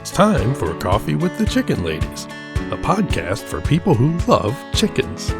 It's time for Coffee with the Chicken Ladies, a podcast for people who love chickens.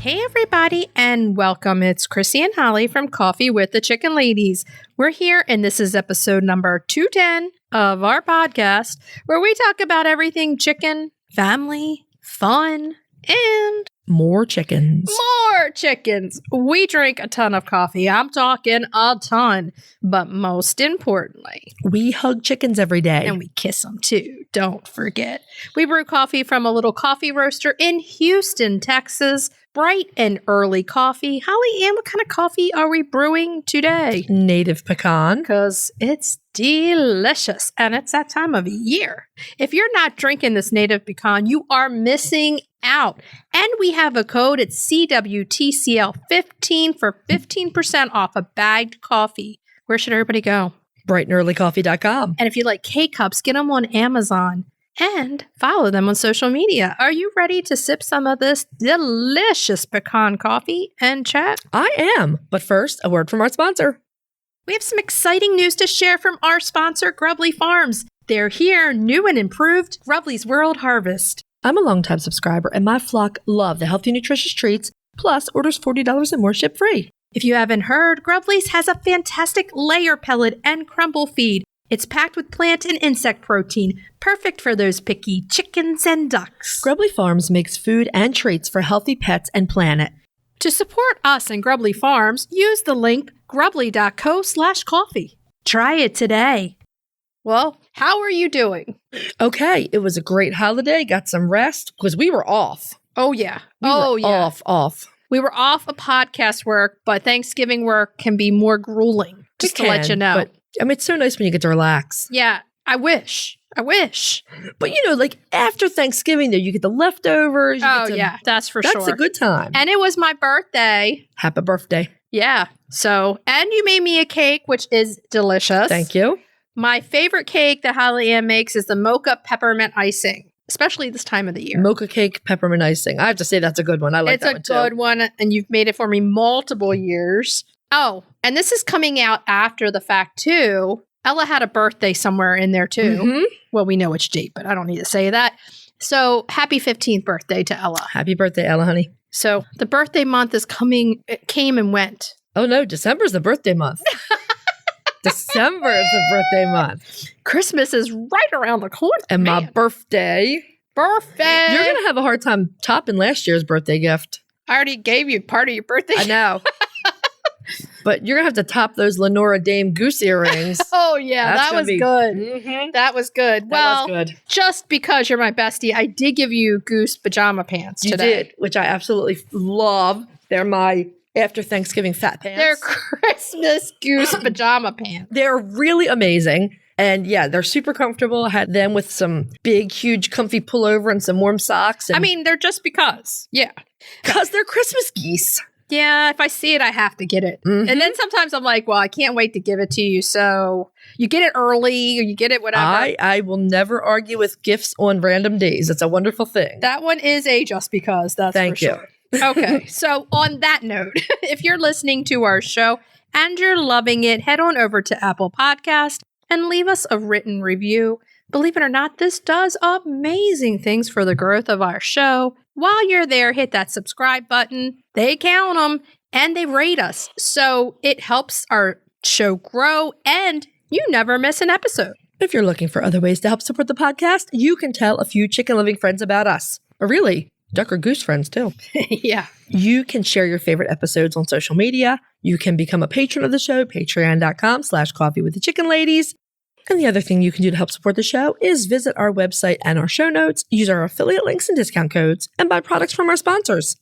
Hey everybody, and welcome. It's Chrisie&Holly from Coffee with the Chicken Ladies. We're here, and this is episode number 210 of our podcast, where we talk about everything chicken, family, fun, and more chickens. More chickens. We drink a ton of coffee. I'm talking a ton. But most importantly, we hug chickens every day. And we kiss them too. Don't forget. We brew coffee from a little coffee roaster in Houston, Texas. Bright and early coffee. Holly Ann, what kind of coffee are we brewing today? Native pecan. Because it's delicious. And it's that time of year. If you're not drinking this native pecan, you are missing out. And we have a code. It's CWTCL 15 for 15% off a bagged coffee. Where should everybody go? brightandearlycoffee.com. And if you like K-Cups, get them on Amazon. And follow them on social media. Are you ready to sip some of this delicious pecan coffee and chat? I am. But first, a word from our sponsor. We have some exciting news to share from our sponsor, Grubbly Farms. They're here, new and improved, Grubbly's World Harvest. I'm a longtime subscriber, and my flock love the healthy, nutritious treats, plus orders $40 and more ship free. If you haven't heard, Grubbly's has a fantastic layer pellet and crumble feed. It's packed with plant and insect protein, perfect for those picky chickens and ducks. Grubbly Farms makes food and treats for healthy pets and planet. To support us and Grubbly Farms, use the link grubbly.co/coffee. Try it today. Well, how are you doing? Okay, it was a great holiday. Got some rest because we were off. Oh, yeah. We were off. We were off of podcast work, but Thanksgiving work can be more grueling, just to let you know. But I mean, it's so nice when you get to relax. Yeah, I wish. But like after Thanksgiving, though, you get the leftovers. Yeah, that's for sure. That's a good time. And it was my birthday. Happy birthday. Yeah. So, and you made me a cake, which is delicious. Thank you. My favorite cake that Holly Ann makes is the mocha peppermint icing, especially this time of the year. Mocha cake, peppermint icing. I have to say that's a good one. I like that one too. It's a good one, and you've made it for me multiple years. Oh, and this is coming out after the fact, too. Ella had a birthday somewhere in there, too. Mm-hmm. Well, we know which date, but I don't need to say that. So, happy 15th birthday to Ella. Happy birthday, Ella, honey. So, the birthday month is coming. It came and went. Oh, no. December's the birthday month. December is the birthday month. Christmas is right around the corner. And my birthday. Birthday. You're going to have a hard time topping last year's birthday gift. I already gave you part of your birthday. I know. But you're going to have to top those Lenora Dame goose earrings. Oh, yeah. That was good. Mm-hmm. That was good. That was good. Just because you're my bestie, I did give you goose pajama pants today. You did, which I absolutely love. They're my after Thanksgiving fat pants. They're Christmas goose pajama pants. They're really amazing. And yeah, they're super comfortable. I had them with some big, huge, comfy pullover and some warm socks. And I mean, they're just because. Yeah. Because they're Christmas geese. Yeah, if I see it, I have to get it. Mm-hmm. And then sometimes I'm like, well, I can't wait to give it to you. So you get it early or you get it whatever. I will never argue with gifts on random days. It's a wonderful thing. That one is a just because. That's Thank for sure. Okay, so on that note, if you're listening to our show and you're loving it, head on over to Apple Podcast and leave us a written review. Believe it or not, this does amazing things for the growth of our show. While you're there, hit that subscribe button. They count them and they rate us. So it helps our show grow and you never miss an episode. If you're looking for other ways to help support the podcast, you can tell a few chicken loving friends about us. Or really, duck or goose friends too. Yeah. You can share your favorite episodes on social media. You can become a patron of the show, patreon.com/coffee with the chicken ladies. And the other thing you can do to help support the show is visit our website and our show notes, use our affiliate links and discount codes, and buy products from our sponsors.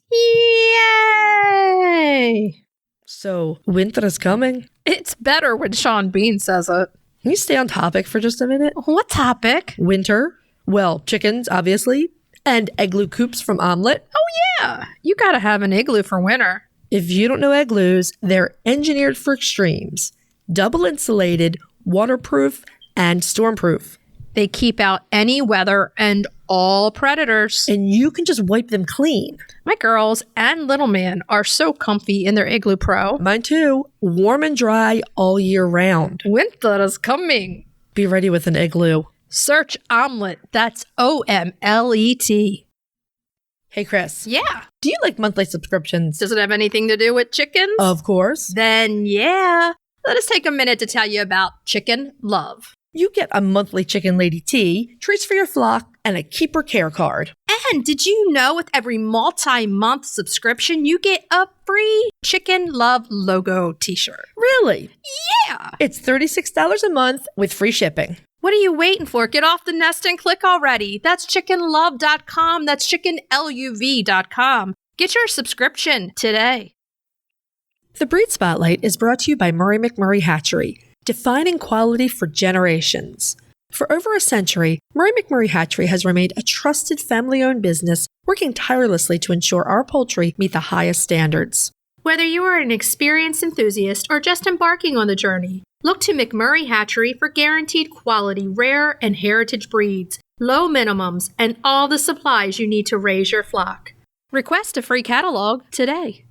Yay! So, winter is coming. It's better when Sean Bean says it. Can you stay on topic for just a minute? What topic? Winter. Well, chickens, obviously, and igloo coops from Omelette. Oh, yeah. You got to have an igloo for winter. If you don't know igloos, they're engineered for extremes. Double insulated, waterproof, and stormproof. They keep out any weather and all predators. And you can just wipe them clean. My girls and little man are so comfy in their Igloo Pro. Mine too. Warm and dry all year round. Winter is coming. Be ready with an igloo. Search omelet. That's OMLET. Hey, Chris. Yeah. Do you like monthly subscriptions? Does it have anything to do with chickens? Of course. Then, yeah. Let us take a minute to tell you about Chicken Love. You get a monthly Chicken Lady tee, treats for your flock, and a keeper care card. And did you know with every multi-month subscription, you get a free Chicken Love logo t-shirt? Really? Yeah. It's $36 a month with free shipping. What are you waiting for? Get off the nest and click already. That's chickenlove.com. That's chickenluv.com. Get your subscription today. The Breed Spotlight is brought to you by Murray McMurray Hatchery, defining quality for generations. For over a century, Murray McMurray Hatchery has remained a trusted family-owned business working tirelessly to ensure our poultry meet the highest standards. Whether you are an experienced enthusiast or just embarking on the journey, look to McMurray Hatchery for guaranteed quality, rare and heritage breeds, low minimums, and all the supplies you need to raise your flock. Request a free catalog today.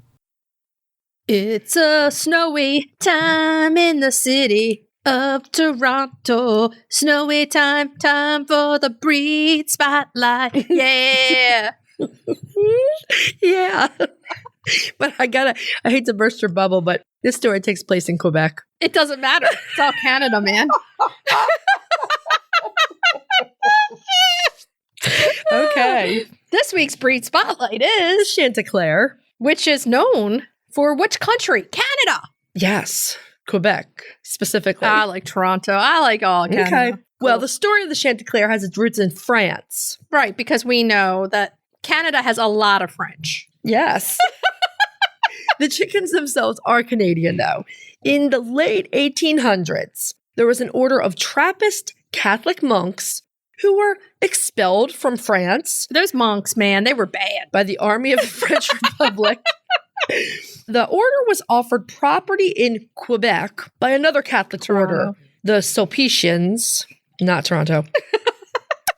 It's a snowy time in the city of Toronto. Snowy time for the Breed Spotlight. Yeah. Yeah. But I hate to burst your bubble, but this story takes place in Quebec. It doesn't matter. It's all Canada, man. Okay. This week's Breed Spotlight is Chantecler. which is known for which country? Canada. Yes. Quebec, specifically. I like Toronto. I like all Canada. Okay. Well, the story of the Chantecler has its roots in France. Right, because we know that Canada has a lot of French. Yes. The chickens themselves are Canadian, though. In the late 1800s, there was an order of Trappist Catholic monks who were expelled from France Those monks, man, they were bad. by the army of the French Republic. The order was offered property in Quebec by another Catholic order, Toronto. the Sulpicians, not Toronto.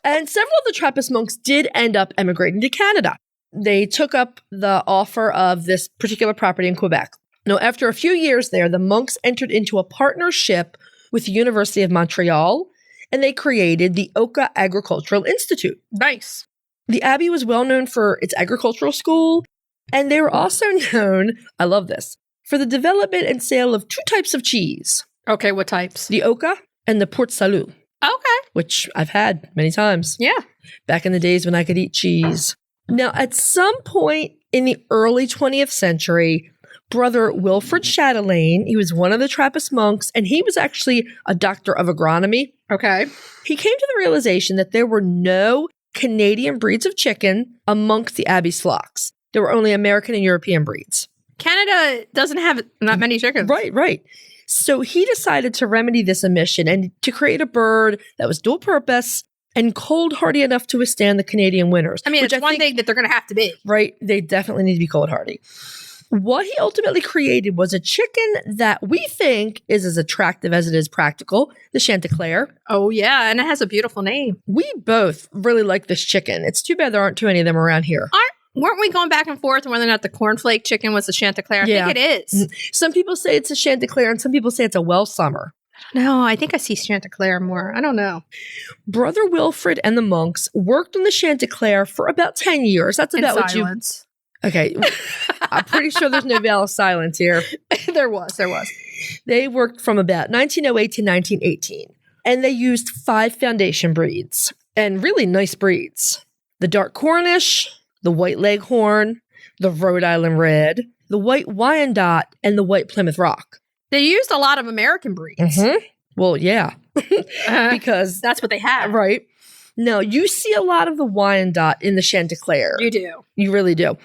And several of the Trappist monks did end up emigrating to Canada. They took up the offer of this particular property in Quebec. Now, after a few years there, the monks entered into a partnership with the University of Montreal, and they created the Oka Agricultural Institute. Nice. The abbey was well known for its agricultural school, and they were also known, I love this, for the development and sale of two types of cheese, Okay, what types? the Oka and the Port Salut, Okay. which I've had many times Yeah. back in the days when I could eat cheese. Now, at some point in the early 20th century, Brother Wilfrid Chatelain, he was one of the Trappist monks, and he was actually a doctor of agronomy. Okay. He came to the realization that there were no Canadian breeds of chicken amongst the abbey's flocks. There were only American and European breeds. Canada doesn't have that many chickens. Right. So he decided to remedy this omission and to create a bird that was dual purpose and cold hardy enough to withstand the Canadian winters. I mean, which it's one think- thing that they're going to have to be. Right? They definitely need to be cold hardy. What he ultimately created was a chicken that we think is as attractive as it is practical, the Chantecler. Oh, yeah, and it has a beautiful name. We both really like this chicken. It's too bad there aren't too many of them around here. Weren't we going back and forth on whether or not the cornflake chicken was a Chantecler? I Yeah. think it is. Some people say it's a Chantecler and some people say it's a Welsh Summer. No, I think I see Chantecler more. I don't know. Brother Wilfrid and the monks worked on the Chantecler for about 10 years. That's In about what you... silence. Okay. I'm pretty sure there's no veil of silence here. There was. They worked from about 1908 to 1918, and they used 5 foundation breeds, and really nice breeds. The dark Cornish, the white Leghorn, the Rhode Island Red, the white Wyandotte, and the white Plymouth Rock. They used a lot of American breeds. Well, yeah, because That's what they have. right. Now, you see a lot of the Wyandotte in the Chantecler. You do. You really do.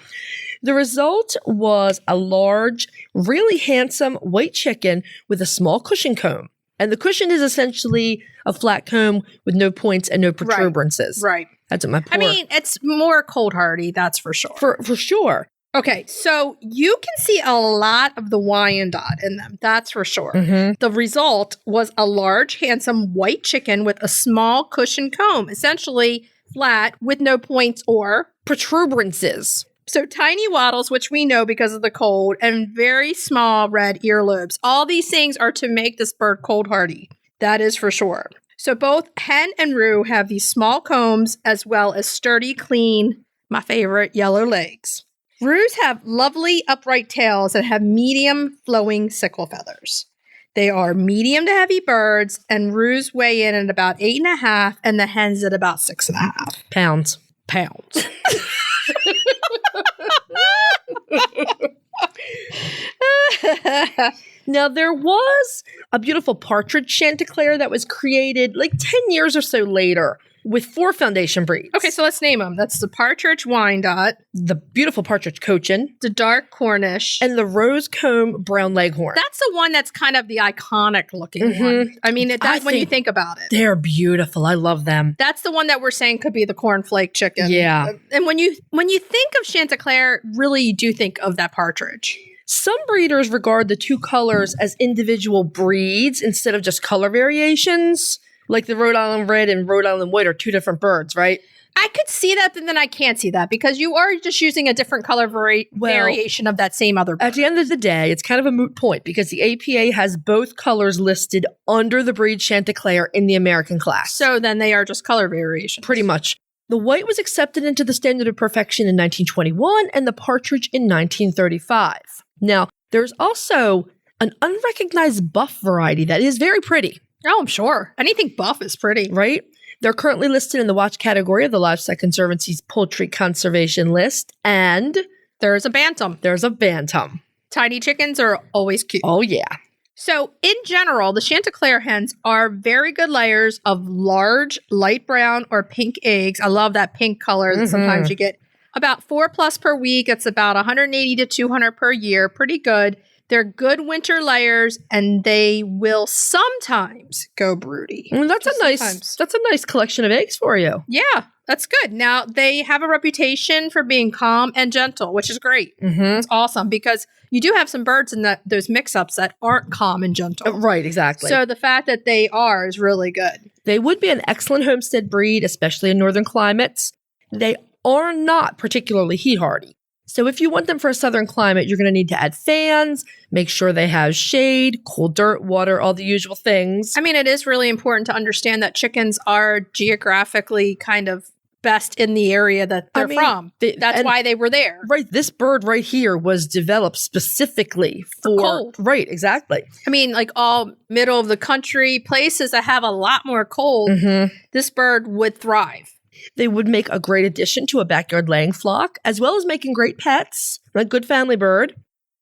The result was a large, really handsome white chicken with a small cushion comb. And the cushion is essentially a flat comb with no points and no protuberances. Right. That's what my poor... I mean, it's more cold hardy, that's for sure. For sure. Okay, so you can see a lot of the Wyandotte in them, that's for sure. Mm-hmm. The result was a large, handsome white chicken with a small cushion comb, essentially flat with no points or Protuberances. so tiny wattles, which we know because of the cold, and very small red earlobes. All these things are to make this bird cold hardy. That is for sure. So both hen and roux have these small combs as well as sturdy, clean, my favorite, yellow legs. Roux have lovely upright tails that have medium flowing sickle feathers. They are medium to heavy birds, and roux weigh in at about 8.5 and the hens at about 6.5 Pounds. Now, there was a beautiful partridge Chantecler that was created like 10 years or so later with 4 foundation breeds. Okay, so let's name them. That's the Partridge Wyandotte, The beautiful partridge Cochin, the Dark Cornish, and the rose comb brown leghorn. that's the one that's kind of the iconic looking one. I mean, that's when you think about it. They're beautiful. I love them. That's the one that we're saying could be the cornflake chicken. Yeah. And when you think of Chantecler, really you do think of that partridge. Some breeders regard the 2 colors as individual breeds instead of just color variations. Like the Rhode Island Red and Rhode Island White are 2 different birds, right? I could see that, but then I can't see that because you are just using a different color variation of that same other bird. At the end of the day, it's kind of a moot point because the APA has both colors listed under the breed Chantecler in the American class. So then they are just color variations. Pretty much. The white was accepted into the standard of perfection in 1921 and the partridge in 1935. Now, there's also an unrecognized buff variety that is very pretty. Oh, I'm sure. Anything buff is pretty. Right? They're currently listed in the watch category of the Livestock Conservancy's poultry conservation list. And there's a bantam. Tiny chickens are always cute. Oh, yeah. So, in general, the Chantecler hens are very good layers of large, light brown or pink eggs. I love that pink color that sometimes you get. About 4+ per week. It's about 180 to 200 per year. Pretty good. They're good winter layers, and they will sometimes go broody. Well, that's a nice collection of eggs for you. Yeah, that's good. Now, they have a reputation for being calm and gentle, which is great. It's awesome because you do have some birds in those mix-ups that aren't calm and gentle. Right, exactly. So the fact that they are is really good. They would be an excellent homestead breed, especially in northern climates. They are not particularly heat hardy. So if you want them for a southern climate, you're going to need to add fans, make sure they have shade, cool dirt, water, all the usual things. I mean, it is really important to understand that chickens are geographically kind of best in the area that they're from. That's why they were there. Right. This bird right here was developed specifically for cold. Right, exactly. I mean, like all middle of the country places that have a lot more cold, this bird would thrive. They would make a great addition to a backyard laying flock, as well as making great pets, a good family bird.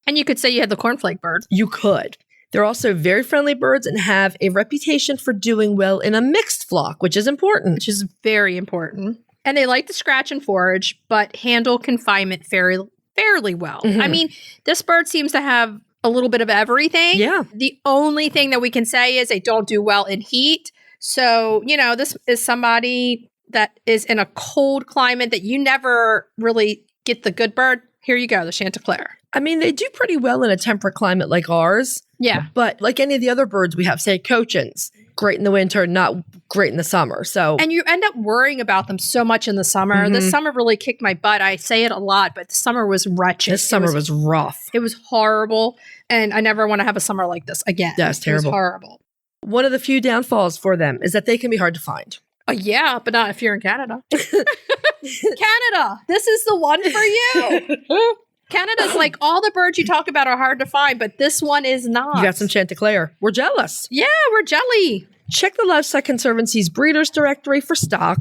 And you could say you had the cornflake bird. You could. They're also very friendly birds and have a reputation for doing well in a mixed flock, which is important. Which is very important. And they like to scratch and forage, but handle confinement fairly well. I mean, this bird seems to have a little bit of everything. Yeah. The only thing that we can say is they don't do well in heat. So, this is somebody that is in a cold climate that you never really get the good bird. Here you go, the Chantecler. I mean, they do pretty well in a temperate climate like ours. Yeah. But like any of the other birds we have, say Cochins, great in the winter, not great in the summer. So, and you end up worrying about them so much in the summer. The summer really kicked my butt. I say it a lot, but the summer was wretched. This summer was rough. It was horrible. And I never want to have a summer like this again. That's terrible. It was horrible. One of the few downfalls for them is that they can be hard to find. Yeah, but not if you're in Canada. Canada, this is the one for you. Canada's like all the birds you talk about are hard to find, but this one is not. You got some Chantecler. We're jealous. Yeah, we're jelly. Check the Livestock Conservancy's breeders directory for stock.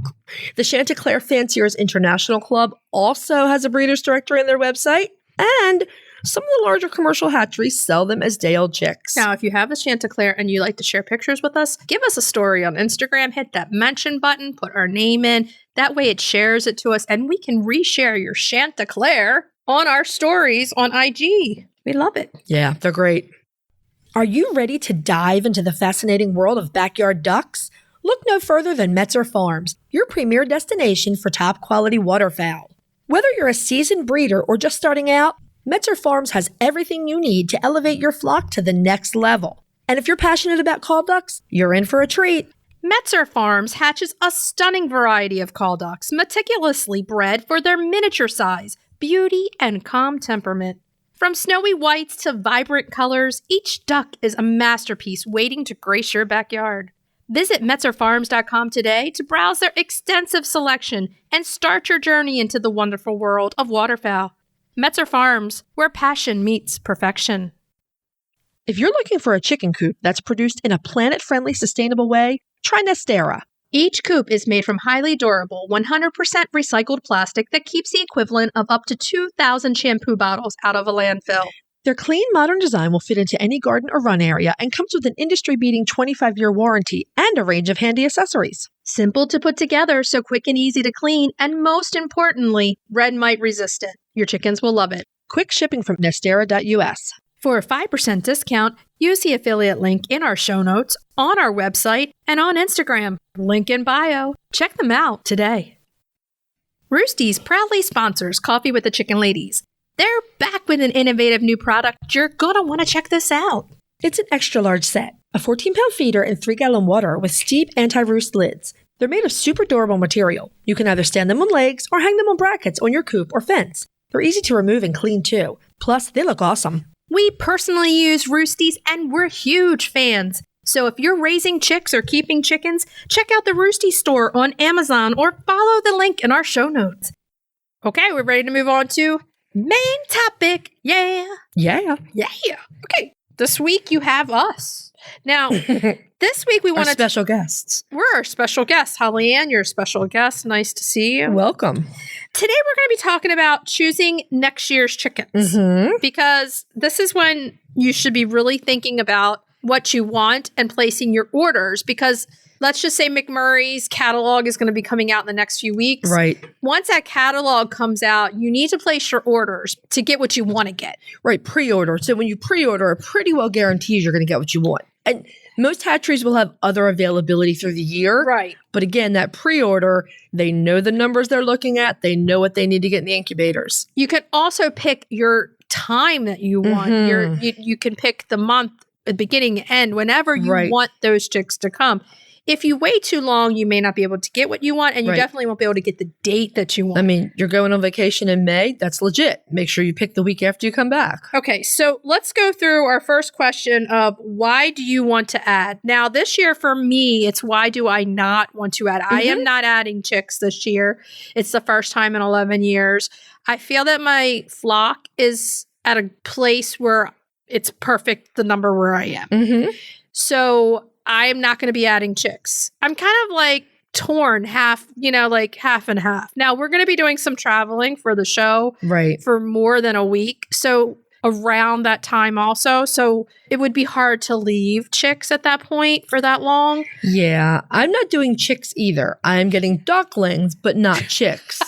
The Chantecler Fanciers International Club also has a breeders directory on their website. And some of the larger commercial hatcheries sell them as day-old chicks. Now, if you have a Chantecler and you like to share pictures with us, give us a story on Instagram, hit that mention button, put our name in. That way it shares it to us, and we can reshare your Chantecler on our stories on IG. We love it. Yeah, they're great. Are you ready to dive into the fascinating world of backyard ducks? Look no further than Metzer Farms, your premier destination for top-quality waterfowl. Whether you're a seasoned breeder or just starting out, Metzer Farms has everything you need to elevate your flock to the next level. And if you're passionate about call ducks, you're in for a treat. Metzer Farms hatches a stunning variety of call ducks, meticulously bred for their miniature size, beauty, and calm temperament. From snowy whites to vibrant colors, each duck is a masterpiece waiting to grace your backyard. Visit metzerfarms.com today to browse their extensive selection and start your journey into the wonderful world of waterfowl. Metzer Farms, where passion meets perfection. If you're looking for a chicken coop that's produced in a planet-friendly, sustainable way, try Nestera. Each coop is made from highly durable, 100% recycled plastic that keeps the equivalent of up to 2,000 shampoo bottles out of a landfill. Their clean, modern design will fit into any garden or run area and comes with an industry-beating 25-year warranty and a range of handy accessories. Simple to put together, so quick and easy to clean, and most importantly, red mite resistant. Your chickens will love it. Quick shipping from Nestera.us. For a 5% discount, use the affiliate link in our show notes, on our website, and on Instagram. Link in bio. Check them out today. Roosty's proudly sponsors Coffee with the Chicken Ladies. They're back with an innovative new product. You're going to want to check this out. It's an extra large set, a 14-pound feeder in 3-gallon water with steep anti-roost lids. They're made of super durable material. You can either stand them on legs or hang them on brackets on your coop or fence. They're easy to remove and clean too. Plus, they look awesome. We personally use Roosties and we're huge fans. So if you're raising chicks or keeping chickens, check out the Roosty store on Amazon or follow the link in our show notes. Okay, we're ready to move on to main topic. Yeah. Okay. This week you have us. Now, this week we want to special guests. We're our special guests. Holly Ann, you're a special guest. Nice to see you. Welcome. Today we're going to be talking about choosing next year's chickens because this is when you should be really thinking about what you want and placing your orders, because let's just say McMurray's catalog is going to be coming out in the next few weeks. Right. Once that catalog comes out, you need to place your orders to get what you want to get. Right. Pre-order. So when you pre-order, it pretty well guarantees you're going to get what you want. And most hatcheries will have other availability through the year. Right. But again, that pre-order, they know the numbers they're looking at. They know what they need to get in the incubators. You can also pick your time that you want. You can pick the month, the beginning, end, whenever you want those chicks to come. If you wait too long, you may not be able to get what you want, and you definitely won't be able to get the date that you want. I mean, you're going on vacation in May. That's legit. Make sure you pick the week after you come back. Okay, so let's go through our first question of why do you want to add? Now, this year for me, it's why do I not want to add? I am not adding chicks this year. It's the first time in 11 years. I feel that my flock is at a place where it's perfect, the number where I am. So I am not going to be adding chicks. I'm kind of like torn half and half. Now we're going to be doing some traveling for the show for more than a week. So around that time also. So it would be hard to leave chicks at that point for that long. Yeah. I'm not doing chicks either. I'm getting ducklings, but not chicks.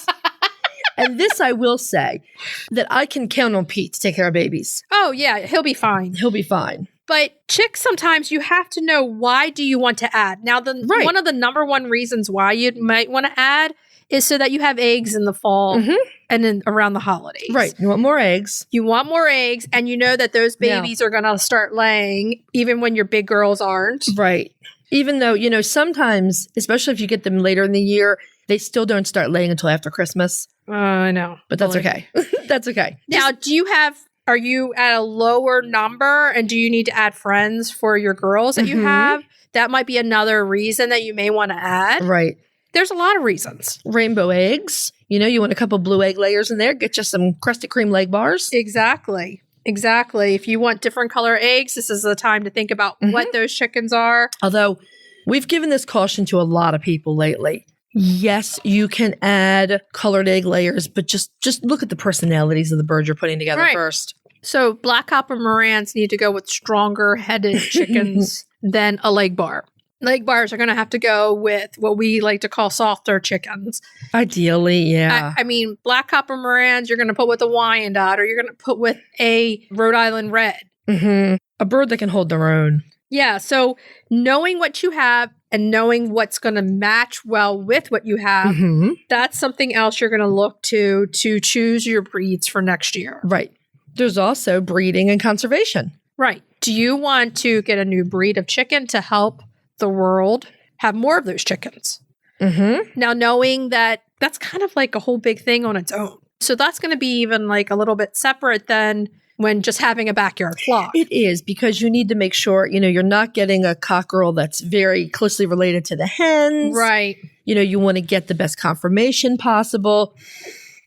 And this I will say, that I can count on Pete to take care of babies. Oh yeah, he'll be fine. He'll be fine. But chicks, sometimes you have to know, why do you want to add? Now, one of the number one reasons why you might want to add is so that you have eggs in the fall and then around the holidays. Right. You want more eggs. You want more eggs, and you know that those babies are going to start laying even when your big girls aren't. Right. Even though, sometimes, especially if you get them later in the year, they still don't start laying until after Christmas. I know. But that's okay. That's okay. Now, are you at a lower number, and do you need to add friends for your girls that you have? That might be another reason that you may want to add. Right. There's a lot of reasons. Rainbow eggs. You want a couple blue egg layers in there. Get you some crusted cream leg bars. Exactly. If you want different color eggs, this is the time to think about what those chickens are. Although, we've given this caution to a lot of people lately. Yes, you can add colored egg layers, but just look at the personalities of the birds you're putting together first. So black copper Morans need to go with stronger headed chickens than a leg bar. Leg bars are going to have to go with what we like to call softer chickens. Ideally, yeah. I mean, black copper Morans, you're going to put with a Wyandotte, or you're going to put with a Rhode Island Red. A bird that can hold their own. Yeah, so knowing what you have and knowing what's going to match well with what you have, that's something else you're going to look to choose your breeds for next year. Right. There's also breeding and conservation. Right. Do you want to get a new breed of chicken to help the world have more of those chickens? Now, knowing that that's kind of like a whole big thing on its own. So that's going to be even like a little bit separate than when just having a backyard flock. It is, because you need to make sure, you're not getting a cockerel that's very closely related to the hens. Right. You want to get the best confirmation possible.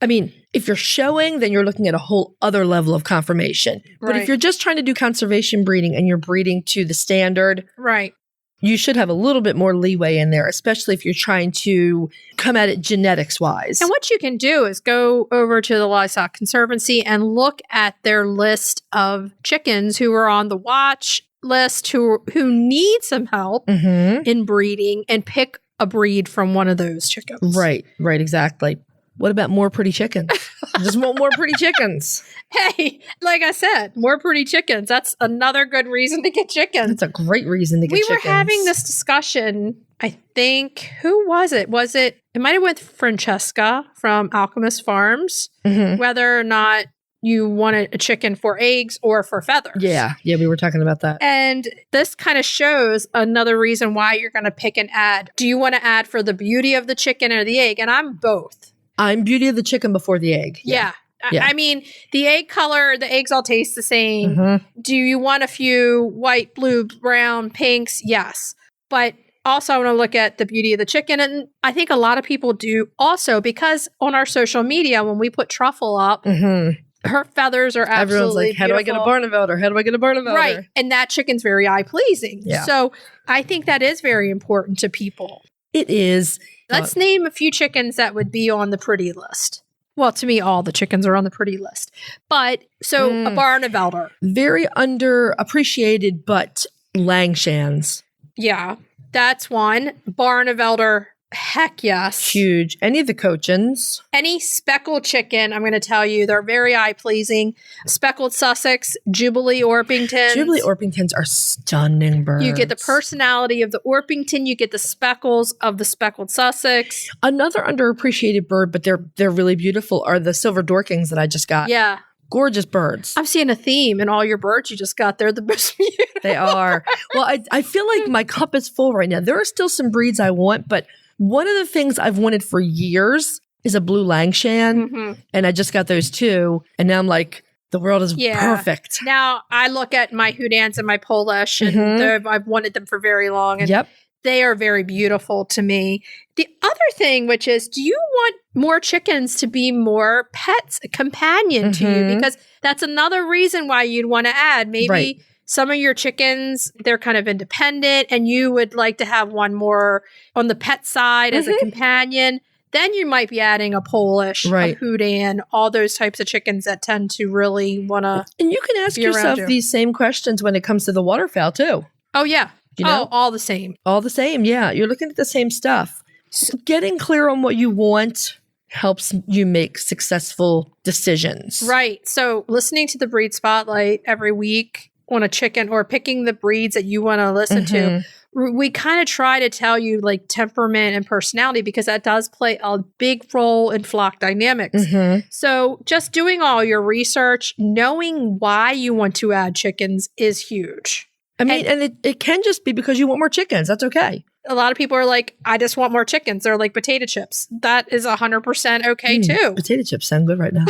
I mean, if you're showing, then you're looking at a whole other level of confirmation. But if you're just trying to do conservation breeding and you're breeding to the standard, right, you should have a little bit more leeway in there, especially if you're trying to come at it genetics-wise. And what you can do is go over to the Livestock Conservancy and look at their list of chickens who are on the watch list who need some help in breeding, and pick a breed from one of those chickens. Right, exactly. What about more pretty chickens? I just want more pretty chickens. Hey, like I said, more pretty chickens. That's another good reason to get chickens. That's a great reason to get chickens. We were having this discussion, I think, who was it? It might have been Francesca from Alchemist Farms, whether or not you wanted a chicken for eggs or for feathers. Yeah, we were talking about that. And this kind of shows another reason why you're going to pick an ad. Do you want to add for the beauty of the chicken or the egg? And I'm both. I'm beauty of the chicken before the egg. Yeah. I mean, the egg color, the eggs all taste the same. Do you want a few white, blue, brown, pinks? Yes. But also I want to look at the beauty of the chicken. And I think a lot of people do also, because on our social media, when we put Truffle up, her feathers are absolutely Everyone's like, how do I get a Barnevelder? How do I get a Barnevelder? Right. And that chicken's very eye-pleasing. Yeah. So I think that is very important to people. It is. Let's name a few chickens that would be on the pretty list. Well, to me, all the chickens are on the pretty list. But, so a Barnevelder. Very underappreciated, but Langshans. Yeah, that's one. Barnevelder, heck yes. Huge. Any of the Cochins. Any speckled chicken, I'm going to tell you, they're very eye-pleasing. Speckled Sussex, Jubilee Orpingtons. Jubilee Orpingtons are stunning birds. You get the personality of the Orpington. You get the speckles of the speckled Sussex. Another underappreciated bird, but they're really beautiful, are the silver Dorkings that I just got. Yeah. Gorgeous birds. I'm seeing a theme in all your birds you just got. They're the most beautiful. They are. Well, I feel like my cup is full right now. There are still some breeds I want, but one of the things I've wanted for years is a blue Langshan, and I just got those too. And now I'm like, the world is perfect. Now I look at my Houdans and my Polish, and I've wanted them for very long. And they are very beautiful to me. The other thing, which is, do you want more chickens to be more pets, a companion to you? Because that's another reason why you'd want to add maybe some of your chickens, they're kind of independent, and you would like to have one more on the pet side as a companion. Then you might be adding a Polish, a Houdan, all those types of chickens that tend to really want to. And you can ask yourself these same questions when it comes to the waterfowl too. Oh, yeah. All the same. All the same, yeah. You're looking at the same stuff. So getting clear on what you want helps you make successful decisions. Right. So listening to the Breed Spotlight every week on a chicken, or picking the breeds that you want to listen to, we kind of try to tell you like temperament and personality, because that does play a big role in flock dynamics. So just doing all your research, knowing why you want to add chickens is huge. I mean, and it can just be because you want more chickens. That's okay. A lot of people are like, I just want more chickens. They're like potato chips. That is 100% okay too. Potato chips sound good right now.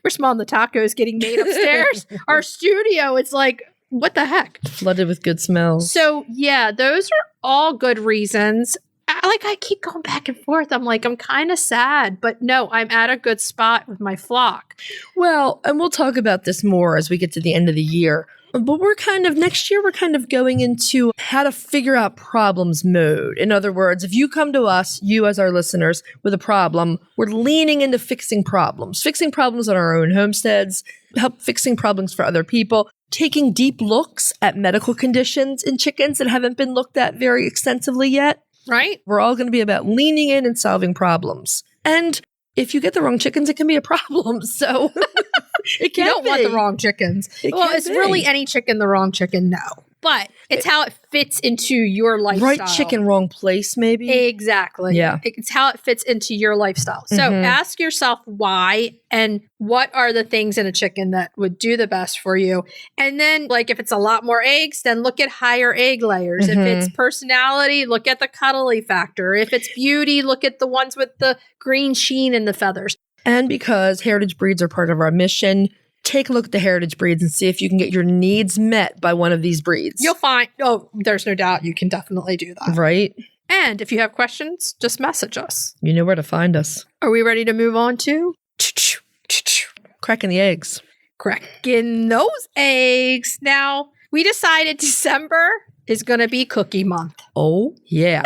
We're smelling the tacos getting made upstairs. Our studio, it's like, what the heck? Flooded with good smells. So yeah, those are all good reasons. I keep going back and forth. I'm like, I'm kind of sad, but no, I'm at a good spot with my flock. Well, and we'll talk about this more as we get to the end of the year. But next year, we're kind of going into how to figure out problems mode. In other words, if you come to us, you as our listeners, with a problem, we're leaning into fixing problems on our own homesteads, fixing problems for other people, taking deep looks at medical conditions in chickens that haven't been looked at very extensively yet. Right. We're all going to be about leaning in and solving problems. And if you get the wrong chickens, it can be a problem. So it can You don't want the wrong chickens. It's really any chicken, the wrong chicken, no. But it's how it fits into your lifestyle. Right chicken, wrong place, maybe? Exactly. Yeah. It's how it fits into your lifestyle. So ask yourself why and what are the things in a chicken that would do the best for you. And then, like, if it's a lot more eggs, then look at higher egg layers. If it's personality, look at the cuddly factor. If it's beauty, look at the ones with the green sheen in the feathers. And because heritage breeds are part of our mission take a look at the heritage breeds and see if you can get your needs met by one of these breeds. You'll find, there's no doubt you can definitely do that. Right? And if you have questions, just message us. You know where to find us. Are we ready to move on to Cracking the eggs. cracking those eggs? Now, we decided December is going to be cookie month. Oh, yeah.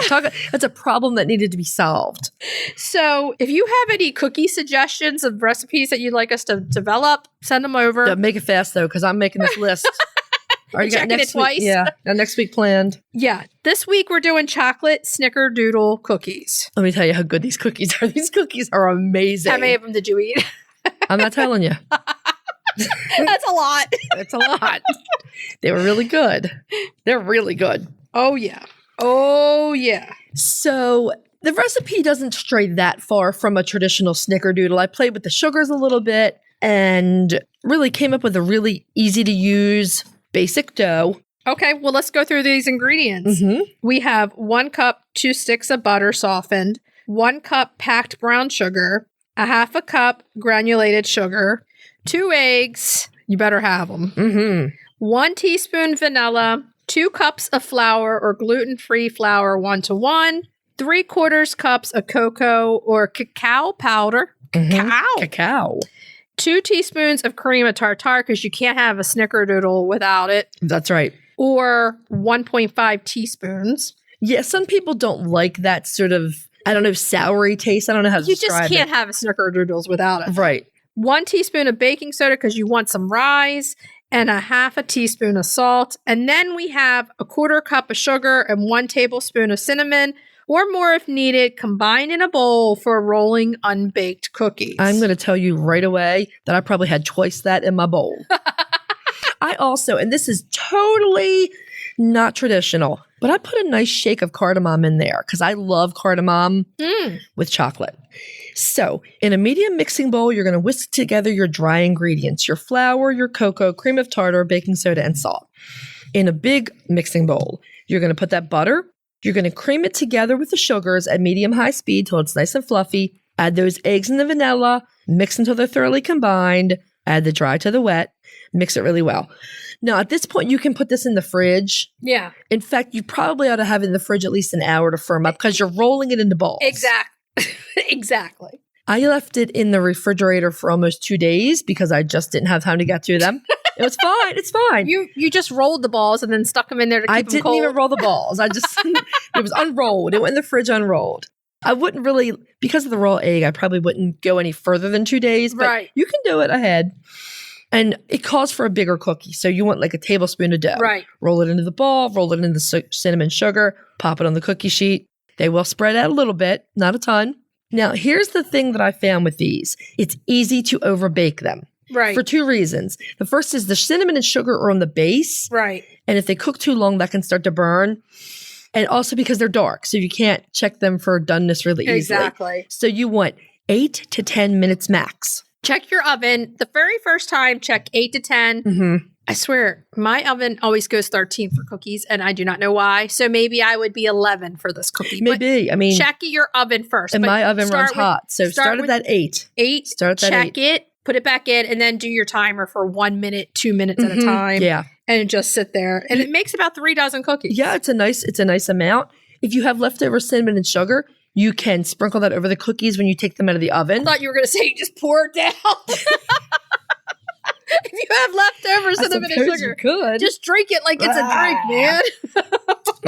That's a problem that needed to be solved. So if you have any cookie suggestions of recipes that you'd like us to develop, send them over. Make it fast, though, because I'm making this list. Are you checking it twice? Week, yeah. Now, next week planned. Yeah. This week we're doing chocolate Snickerdoodle cookies. Let me tell you how good these cookies are. These cookies are amazing. How many of them did you eat? I'm not telling you. That's a lot. It's a lot. They were really good. They're really good. Oh, yeah. Oh, yeah. So the recipe doesn't stray that far from a traditional Snickerdoodle. I played with the sugars a little bit and really came up with a really easy to use basic dough. Okay, well, let's go through these ingredients. Mm-hmm. We have 1 cup, 2 sticks of butter softened, 1 cup packed brown sugar, a half a cup granulated sugar, 2 eggs. You better have them. Mm-hmm. 1 teaspoon vanilla, 2 cups of flour or gluten-free flour 1-to-1, 3/4 cups of cocoa or cacao powder. Cacao. 2 teaspoons of cream of tartar, because you can't have a Snickerdoodle without it. That's right. Or 1.5 teaspoons. Yeah, some people don't like that sort of, I don't know, soury taste. I don't know how to You describe just can't have a Snickerdoodles without it. Right. 1 teaspoon of baking soda, because you want some rise, and a half a teaspoon of salt. And then we have a 1/4 cup of sugar and 1 tablespoon of cinnamon, or more if needed, combined in a bowl for rolling unbaked cookies. I'm going to tell you right away that I probably had twice that in my bowl. I also, and this is totally not traditional, but I put a nice shake of cardamom in there because I love cardamom with chocolate. So in a medium mixing bowl, you're going to whisk together your dry ingredients, your flour, your cocoa, cream of tartar, baking soda, and salt. In a big mixing bowl, you're going to put that butter. You're going to cream it together with the sugars at medium-high speed till it's nice and fluffy. Add those eggs and the vanilla. Mix until they're thoroughly combined. Add the dry to the wet. Mix it really well. Now, at this point, you can put this in the fridge. Yeah. In fact, you probably ought to have it in the fridge at least an hour to firm up because you're rolling it into balls. Exactly. I left it in the refrigerator for almost 2 days because I just didn't have time to get to them. It was fine. It's fine. You just rolled the balls and then stuck them in there to keep them cold. I didn't even roll the balls. It was unrolled. It went in the fridge unrolled. I wouldn't really, because of the raw egg, I probably wouldn't go any further than 2 days. But right. You can do it ahead. And it calls for a bigger cookie. So you want like a tablespoon of dough. Right. Roll it into the ball, roll it into the cinnamon sugar, pop it on the cookie sheet. They will spread out a little bit, not a ton. Now, here's the thing that I found with these. It's easy to overbake them. Right. For 2 reasons. The first is the cinnamon and sugar are on the base. Right. And if they cook too long, that can start to burn. And also because they're dark, so you can't check them for doneness really easily. Exactly. So you want 8 to 10 minutes max. Check your oven. The very first time, check 8 to 10. Mm-hmm. I swear, my oven always goes 13 for cookies, and I do not know why. So maybe I would be 11 for this cookie. Maybe. But check your oven first. And my oven runs hot, so start at that 8. 8. Start at that 8. Check it. Put it back in, and then do your timer for 1 minute, 2 minutes at a time. Yeah. And just sit there. And it makes about 3 dozen cookies. Yeah, it's a nice amount. If you have leftover cinnamon and sugar, you can sprinkle that over the cookies when you take them out of the oven. I thought you were going to say you just pour it down. If you have leftover cinnamon and sugar, you could. just drink it like it's a drink,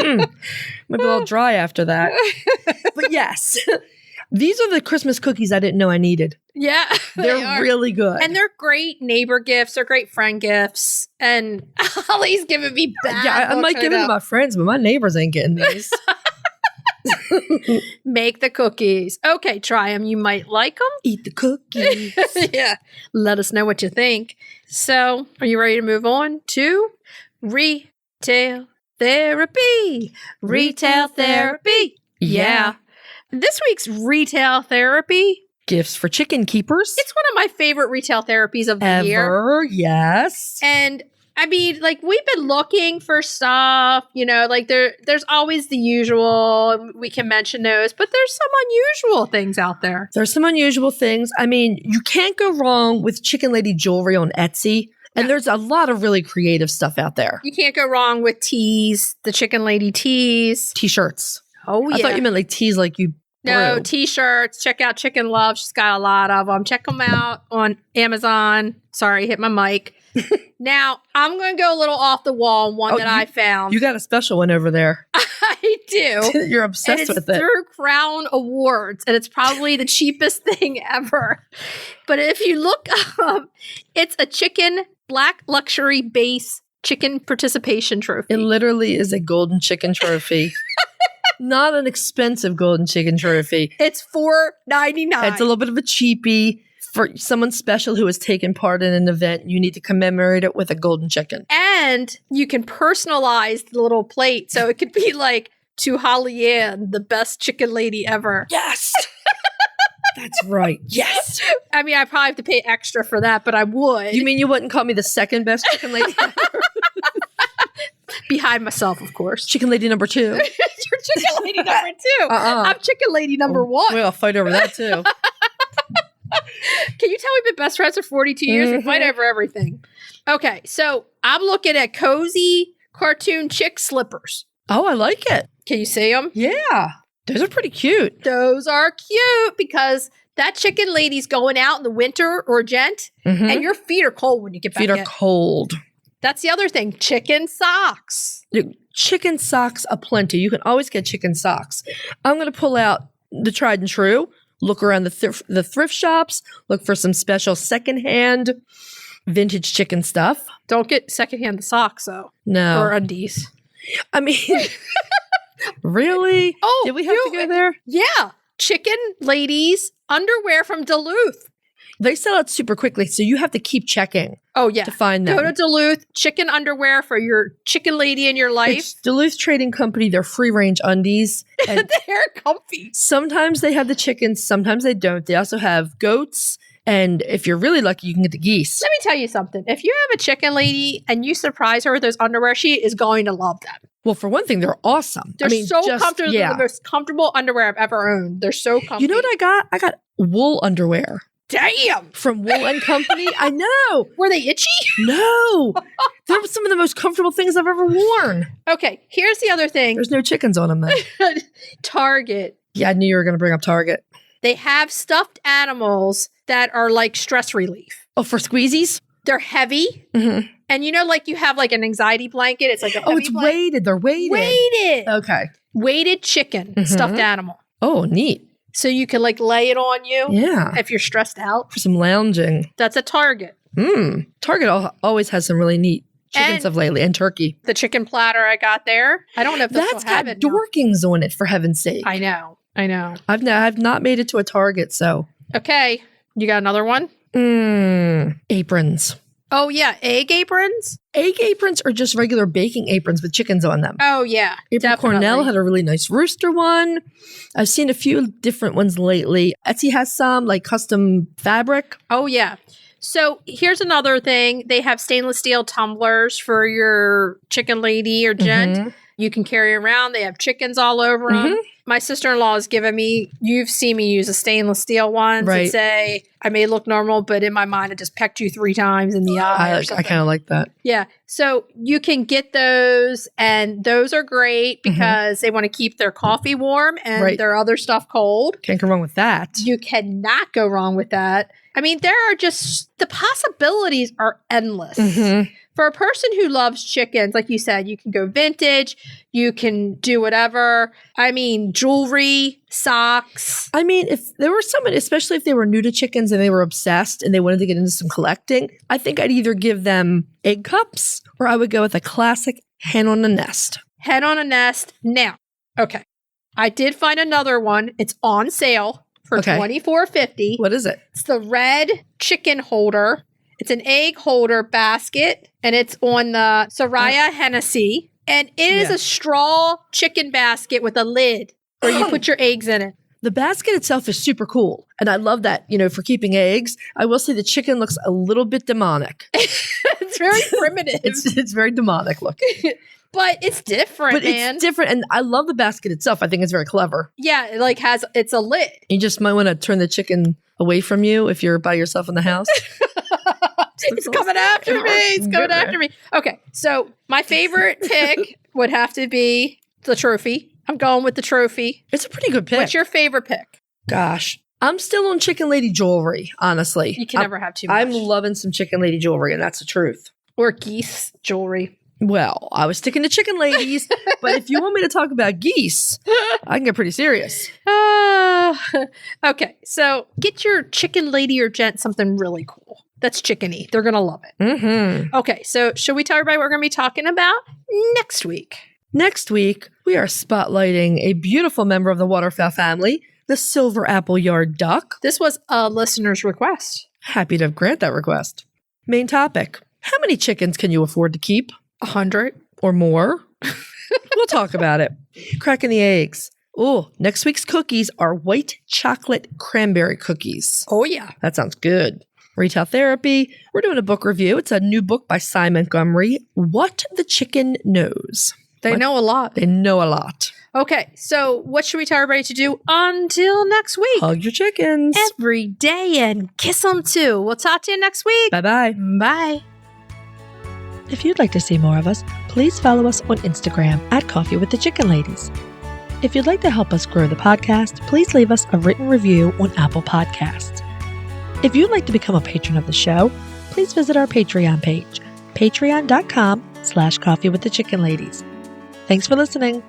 man. Might be a little dry after that. But yes, these are the Christmas cookies I didn't know I needed. Yeah. They're really good. And they're great neighbor gifts. They're great friend gifts. And Holly's giving me bad I might give it to my friends, but my neighbors ain't getting these. Make the cookies. Okay, try them. You might like them. Eat the cookies. Yeah. Let us know what you think. So, are you ready to move on to retail therapy? Retail therapy. Yeah. This week's retail therapy. Gifts for chicken keepers. It's one of my favorite retail therapies of the year. Yes. And I mean, like, we've been looking for stuff, like there's always the usual. We can mention those, but there's some unusual things out there. There's some unusual things. I mean, you can't go wrong with Chicken Lady jewelry on Etsy. And there's a lot of really creative stuff out there. You can't go wrong with tees, the Chicken Lady tees. T-shirts. Oh, yeah. I thought you meant like tees like you No, brew. T-shirts. Check out Chicken Love. She's got a lot of them. Check them out on Amazon. Sorry, hit my mic. Now, I'm going to go a little off the wall on one that I found. You got a special one over there. I do. You're obsessed with it. It's through Crown Awards, and it's probably the cheapest thing ever. But if you look up, it's a chicken black luxury base chicken participation trophy. It literally is a golden chicken trophy. Not an expensive golden chicken trophy. It's $4.99. It's a little bit of a cheapie. For someone special who has taken part in an event, you need to commemorate it with a golden chicken. And you can personalize the little plate. So it could be like, to Holly Ann, the best chicken lady ever. Yes! That's right. Yes! I mean, I probably have to pay extra for that, but I would. You mean you wouldn't call me the second best chicken lady ever? Behind myself, of course. Chicken lady number 2. You're chicken lady number 2. I'm chicken lady number 1. We'll fight over that too. Can you tell we've been best friends for 42 years? We fight over everything. Okay, so I'm looking at cozy cartoon chick slippers. Oh, I like it. Can you see them? Yeah. Those are pretty cute. Those are cute because that chicken lady's going out in the winter or gent, and your feet are cold when you get back in. Feet are cold. That's the other thing. Chicken socks. Chicken socks aplenty. You can always get chicken socks. I'm going to pull out the tried and true. Look around the thrift shops. Look for some special secondhand vintage chicken stuff. Don't get secondhand the socks, though. No. Or undies. I mean, really? Oh, did we have to go there? Yeah. Chicken ladies underwear from Duluth. They sell out super quickly, so you have to keep checking. Oh, yeah. To find them. Go to Duluth, chicken underwear for your chicken lady in your life. It's Duluth Trading Company. They're free-range undies. And they're comfy. sometimes they have the chickens, sometimes they don't. They also have goats, and if you're really lucky, you can get the geese. Let me tell you something. If you have a chicken lady and you surprise her with those underwear, she is going to love them. Well, for one thing, they're awesome. They're comfortable. Yeah. They're the most comfortable underwear I've ever owned. They're so comfy. You know what I got? I got wool underwear. Damn. From Wool and Company. I know. Were they itchy? No. They're some of the most comfortable things I've ever worn. Okay, here's the other thing. There's no chickens on them, though. Target. Yeah, I knew you were going to bring up Target. They have stuffed animals that are like stress relief. Oh, for squeezies? They're heavy. Mm-hmm. And like you have like an anxiety blanket. It's like a heavy it's blanket. weighted. They're weighted. Weighted. Okay. Weighted chicken stuffed animal. Oh, neat. So you can like lay it on you. Yeah. If you're stressed out. For some lounging. That's a Target. Target always has some really neat chicken stuff lately, and turkey. The chicken platter I got there. I don't know if That's got Dorkings on it, for heaven's sake. I know. I've not made it to a Target, so. Okay. You got another one? Aprons. Oh, yeah. Egg aprons? Egg aprons are just regular baking aprons with chickens on them. Oh, yeah. April Cornell had a really nice rooster one. I've seen a few different ones lately. Etsy has some, like custom fabric. Oh, yeah. So here's another thing. They have stainless steel tumblers for your chicken lady or gent. You can carry around. They have chickens all over them. My sister-in-law has given me, you've seen me use a stainless steel one and say, I may look normal, but in my mind, it just pecked you 3 times in the eye. I kind of like that. Yeah. So you can get those, and those are great because they want to keep their coffee warm and their other stuff cold. Can't go wrong with that. You cannot go wrong with that. I mean, there are just, the possibilities are endless. For a person who loves chickens, like you said, you can go vintage, you can do whatever. I mean, jewelry, socks. I mean, if there were someone, especially if they were new to chickens and they were obsessed and they wanted to get into some collecting, I think I'd either give them egg cups or I would go with a classic hen on a nest. Hen on a nest. Now, okay, I did find another one. It's on sale for $24.50. What is it? It's the red chicken holder. It's an egg holder basket, and it's on the Soraya Hennessy. And it is a straw chicken basket with a lid where you put your eggs in it. The basket itself is super cool. And I love that, for keeping eggs. I will say the chicken looks a little bit demonic. It's very primitive. It's very demonic looking. But it's different, man. It's different. And I love the basket itself. I think it's very clever. Yeah, it like it's a lid. You just might want to turn the chicken away from you if you're by yourself in the house. It's coming after me. It's coming after me. Okay, so my favorite pick would have to be the trophy. I'm going with the trophy. It's a pretty good pick. What's your favorite pick? Gosh, I'm still on Chicken Lady jewelry, honestly. You can never have too much. I'm loving some Chicken Lady jewelry, and that's the truth. Or geese jewelry. Well, I was sticking to Chicken Ladies, but if you want me to talk about geese, I can get pretty serious. Okay, so get your Chicken Lady or gent something really cool. That's chickeny. They're going to love it. Mm-hmm. Okay, so should we tell everybody what we're going to be talking about next week? Next week, we are spotlighting a beautiful member of the waterfowl family, the silver apple yard duck. This was a listener's request. Happy to grant that request. Main topic. How many chickens can you afford to keep? 100 or more? We'll talk about it. Cracking the eggs. Oh, next week's cookies are white chocolate cranberry cookies. Oh, yeah. That sounds good. Retail therapy. We're doing a book review. It's a new book by Simon Montgomery, What the Chicken Knows. They know a lot. They know a lot. Okay, so what should we tell everybody to do until next week? Hug your chickens. Every day and kiss them too. We'll talk to you next week. Bye-bye. Bye. If you'd like to see more of us, please follow us on Instagram at Coffee with the Chicken Ladies. If you'd like to help us grow the podcast, please leave us a written review on Apple Podcasts. If you'd like to become a patron of the show, please visit our Patreon page, patreon.com/coffeewiththechickenladies. Thanks for listening.